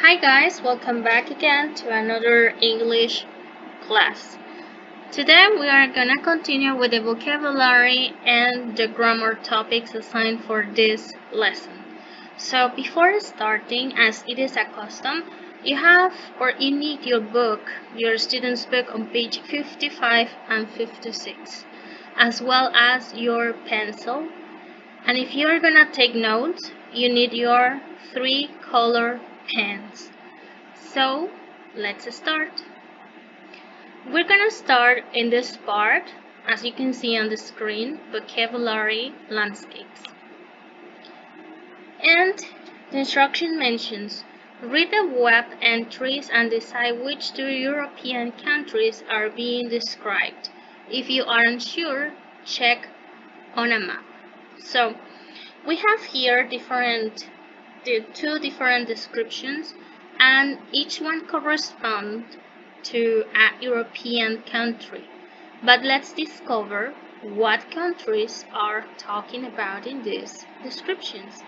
Hi guys, welcome back again to another English class. Today we are gonna continue with the vocabulary and the grammar topics assigned for this lesson. So before starting, as it is a custom, you need your book, your student's book on page 55 and 56, as well as your pencil. And if you're gonna take notes, you need your 3-color pens. So let's start. We're gonna start in this part, as you can see on the screen, vocabulary landscapes. And the instruction mentions, read the web entries and decide which two European countries are being described. If you aren't sure, check on a map. So we have here two different descriptions, and each one corresponds to a European country. But let's discover what countries are talking about in these descriptions.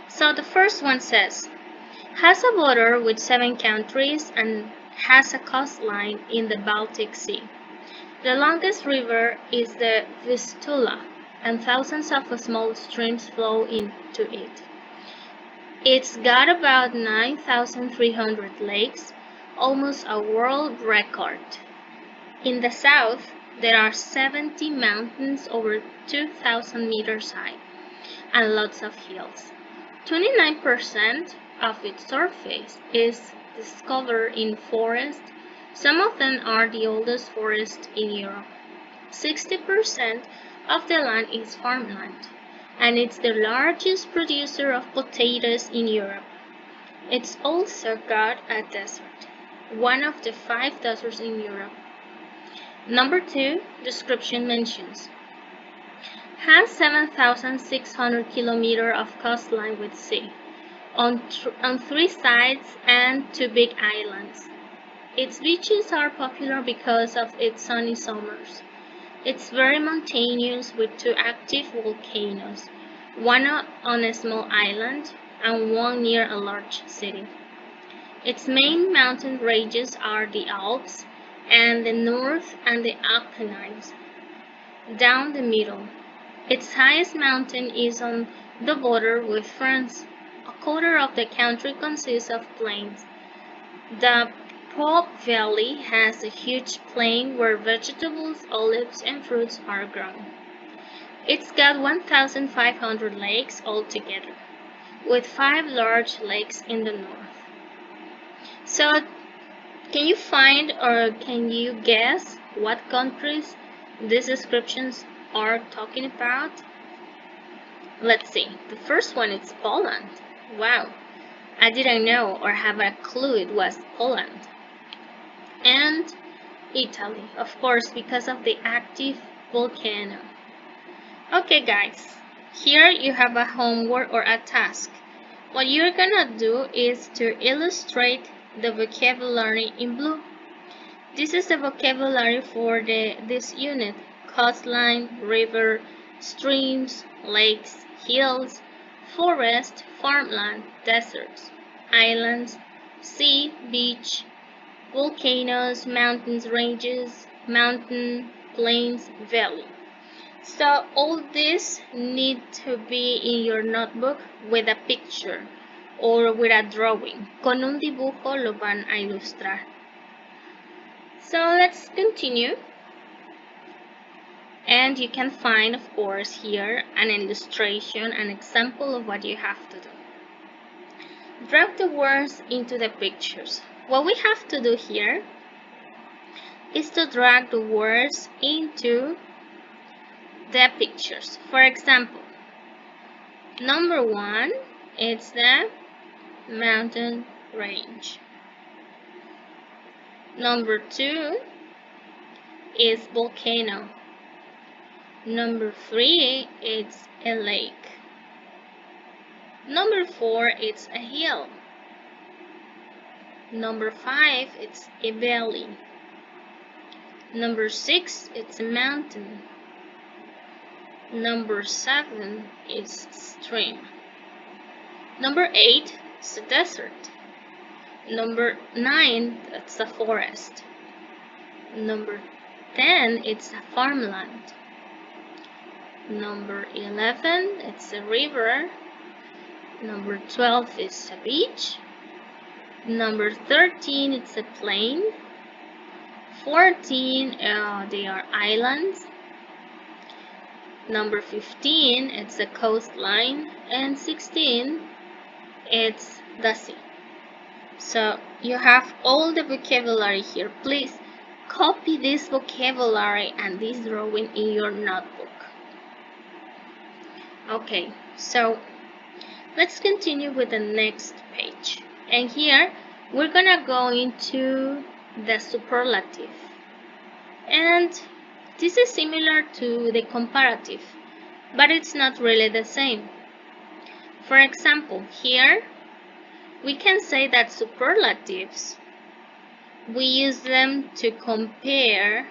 So the first one says, has a border with 7 countries and has a coastline in the Baltic Sea. The longest river is the Vistula, and thousands of small streams flow into it. It's got about 9,300 lakes, almost a world record. In the south, there are 70 mountains over 2,000 meters high, and lots of hills. 29% of its surface is discovered in forest. Some of them are the oldest forests in Europe. 60% of the land is farmland, and it's the largest producer of potatoes in Europe. It's also got a desert, one of the 5 deserts in Europe. Number 2, description mentions, has 7,600 kilometers of coastline with sea, on 3 sides and 2 big islands. Its beaches are popular because of its sunny summers. It's very mountainous with 2 active volcanoes, one on a small island and one near a large city. Its main mountain ranges are the Alps and the North and the Apennines. Down the middle, its highest mountain is on the border with France. A quarter of the country consists of plains. The Po Valley has a huge plain where vegetables, olives, and fruits are grown. It's got 1,500 lakes altogether, with 5 large lakes in the north. So, can you find or can you guess what countries these descriptions are talking about? Let's see. The first one is Poland. Wow, I didn't know or have a clue it was Poland. And Italy, of course, because of the active volcano. Okay guys, here you have a homework or a task. What you're gonna do is to illustrate the vocabulary in blue. This is the vocabulary for this unit: coastline, river, streams, lakes, hills, forest, farmland, deserts, islands, sea, beach, volcanoes, mountains, ranges, mountain, plains, valley. So all this need to be in your notebook with a picture or with a drawing. Con un dibujo lo van a ilustrar. So let's continue. And you can find, of course, here an illustration, an example of what you have to do. Drag the words into the pictures. What we have to do here is to drag the words into the pictures. For example, number 1 is the mountain range. Number 2 is volcano. Number 3 is a lake. Number 4 is a hill. Number 5 it's a valley. Number 6 it's a mountain. Number 7 is stream. Number 8 is a desert. Number 9, that's the forest. Number 10, it's the farmland. Number 11, it's a river. Number 12 is a beach. Number 13, it's a plain. 14, they are islands. Number 15, it's the coastline. And 16, it's the sea. So you have all the vocabulary here. Please copy this vocabulary and this drawing in your notebook. Okay, so let's continue with the next page. And here we're gonna go into the superlative. And this is similar to the comparative, but it's not really the same. For example, here we can say that superlatives, we use them to compare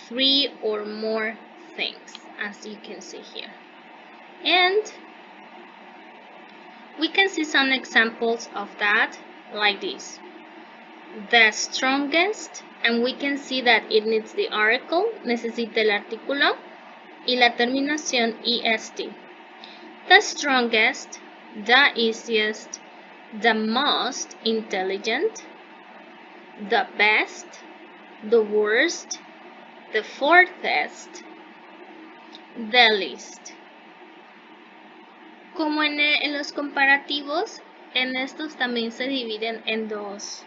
3 or more things, as you can see here. And we can see some examples of that like this. The strongest, and we can see that it needs the article, necesita el artículo y la terminación est. The strongest, the easiest, the most intelligent, the best, the worst, the fourthest, the least. Como en los comparativos, en estos también se dividen en dos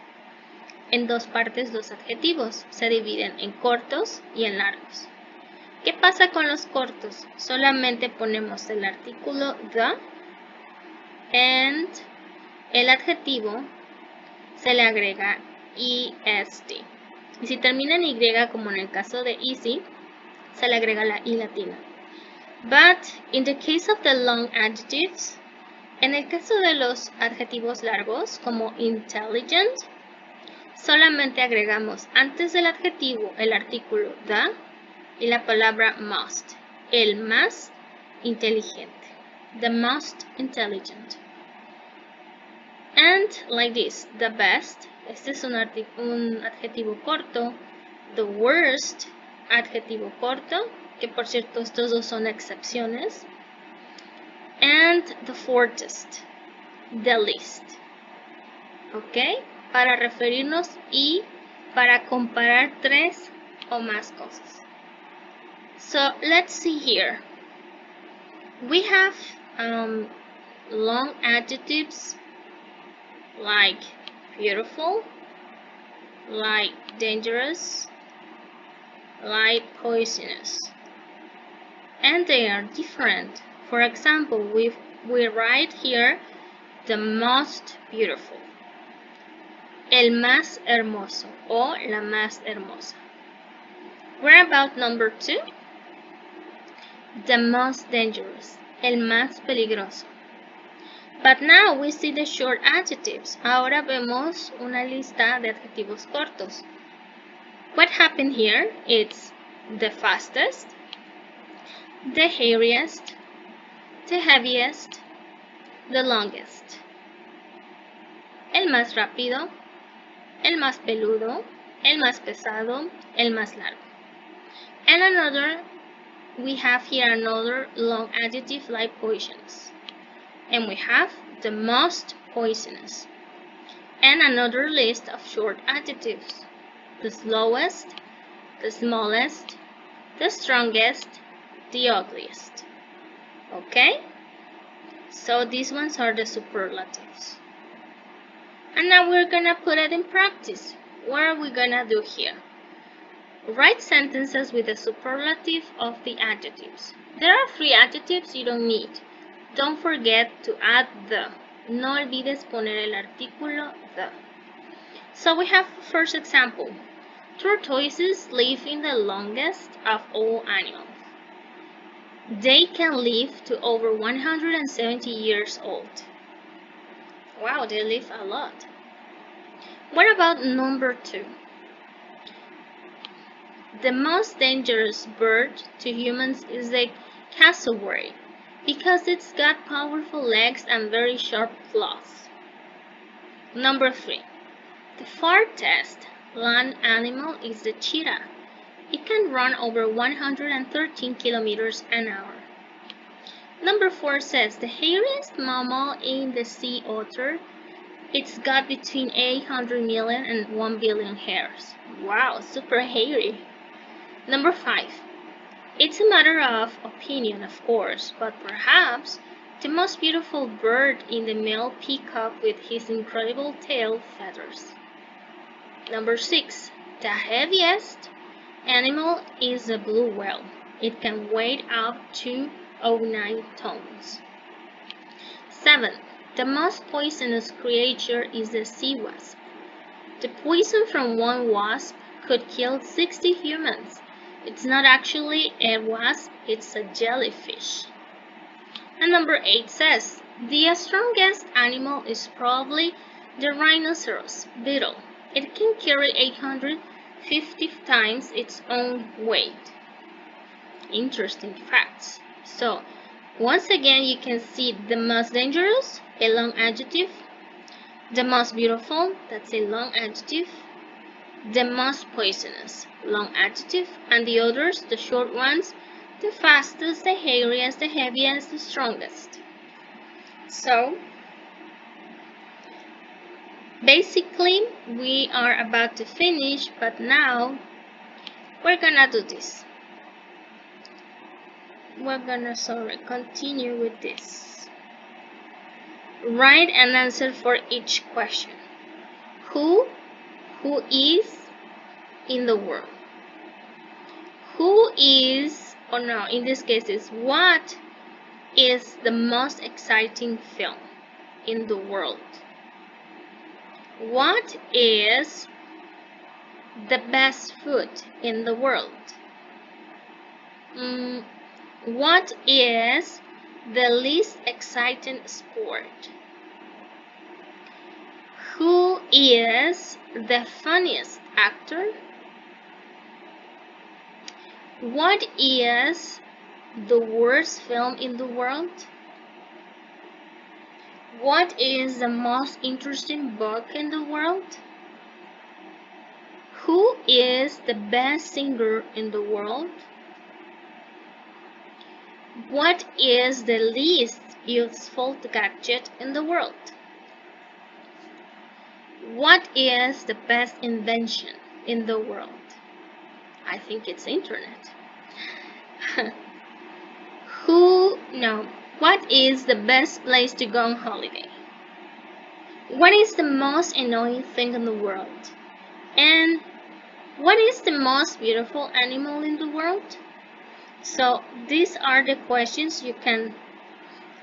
partes los adjetivos. Se dividen en cortos y en largos. ¿Qué pasa con los cortos? Solamente ponemos el artículo the and el adjetivo se le agrega est. Y si termina en y, como en el caso de easy, se le agrega la i latina. But in the case of the long adjectives, en el caso de los adjetivos largos, como intelligent, solamente agregamos antes del adjetivo el artículo the y la palabra most, el más inteligente, the most intelligent. And like this, the best, este es un adjetivo corto, the worst, adjetivo corto, que por cierto estos dos son excepciones, and the fourthest, the least. ¿Ok? Para referirnos y para comparar 3 o más cosas. So let's see here. We have long adjectives like beautiful, like dangerous, like poisonous. And they are different. For example, we write here the most beautiful, el más hermoso o la más hermosa. What about number 2? The most dangerous, el más peligroso. But now we see the short adjectives. Ahora vemos una lista de adjetivos cortos. What happened here? It's the fastest, the hairiest, the heaviest, the longest. El más rápido, el más peludo, el más pesado, el más largo. And we have here another long adjective like poisonous. And we have the most poisonous. And another list of short adjectives. The slowest, the smallest, the strongest, the ugliest. Okay? So these ones are the superlatives. And now we're gonna put it in practice. What are we gonna do here? Write sentences with the superlative of the adjectives. There are 3 adjectives you don't need. Don't forget to add the. No olvides poner el artículo the. So we have first example. Tortoises live in the longest of all animals. They can live to over 170 years old. Wow, they live a lot. What about number 2? The most dangerous bird to humans is the cassowary because it's got powerful legs and very sharp claws. Number 3. The farthest land animal is the cheetah. It can run over 113 kilometers an hour. Number 4 says the hairiest mammal in the sea otter. It's got between 800 million and 1 billion hairs. Wow, super hairy. Number 5. It's a matter of opinion, of course, but perhaps the most beautiful bird in the male peacock with his incredible tail feathers. Number 6. The heaviest animal is a blue whale. It can weigh up to 09 tons. 7. The most poisonous creature is the sea wasp. The poison from one wasp could kill 60 humans. It's not actually a wasp, it's a jellyfish. And number 8 says, the strongest animal is probably the rhinoceros beetle. It can carry 850 times its own weight. Interesting facts. So, once again, you can see the most dangerous, a long adjective. The most beautiful, that's a long adjective. The most poisonous, long adjective. And the others, the short ones, the fastest, the hairiest, the heaviest, the strongest. So, basically, we are about to finish, but now we're gonna do this. We're gonna continue with this. Write an answer for each question. Who is in the world? Who is, or no, in this case is what is the most exciting film in the world? What is the best food in the world? What is the least exciting sport? Who is the funniest actor? What is the worst film in the world? What is the most interesting book in the world? Who is the best singer in the world? What is the least useful gadget in the world? What is the best invention in the world? I think it's internet. What is the best place to go on holiday? What is the most annoying thing in the world? And what is the most beautiful animal in the world? So these are the questions. You can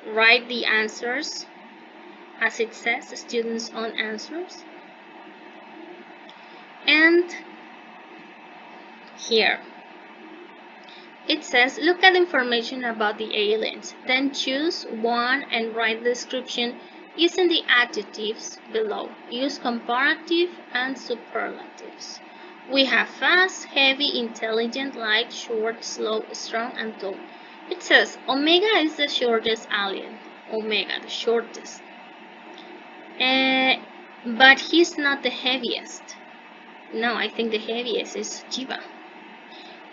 write the answers as it says, the students' own answers. And here it says, look at information about the aliens, then choose one and write the description using the adjectives below. Use comparative and superlatives. We have fast, heavy, intelligent, light, short, slow, strong, and tall. It says Omega is the shortest alien. Omega, the shortest. But he's not the heaviest. No, I think the heaviest is Jiva.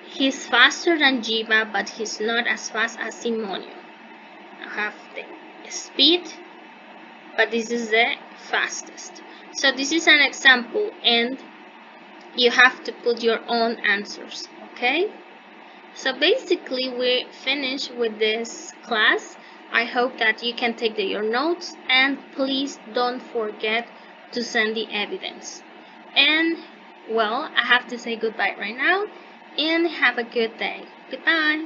He's faster than Jiva, but he's not as fast as Simonio. I have the speed, but this is the fastest. So this is an example, and you have to put your own answers, okay? So basically, we finished with this class. I hope that you can take your notes, and please don't forget to send the evidence. And well, I have to say goodbye right now, and have a good day. Goodbye.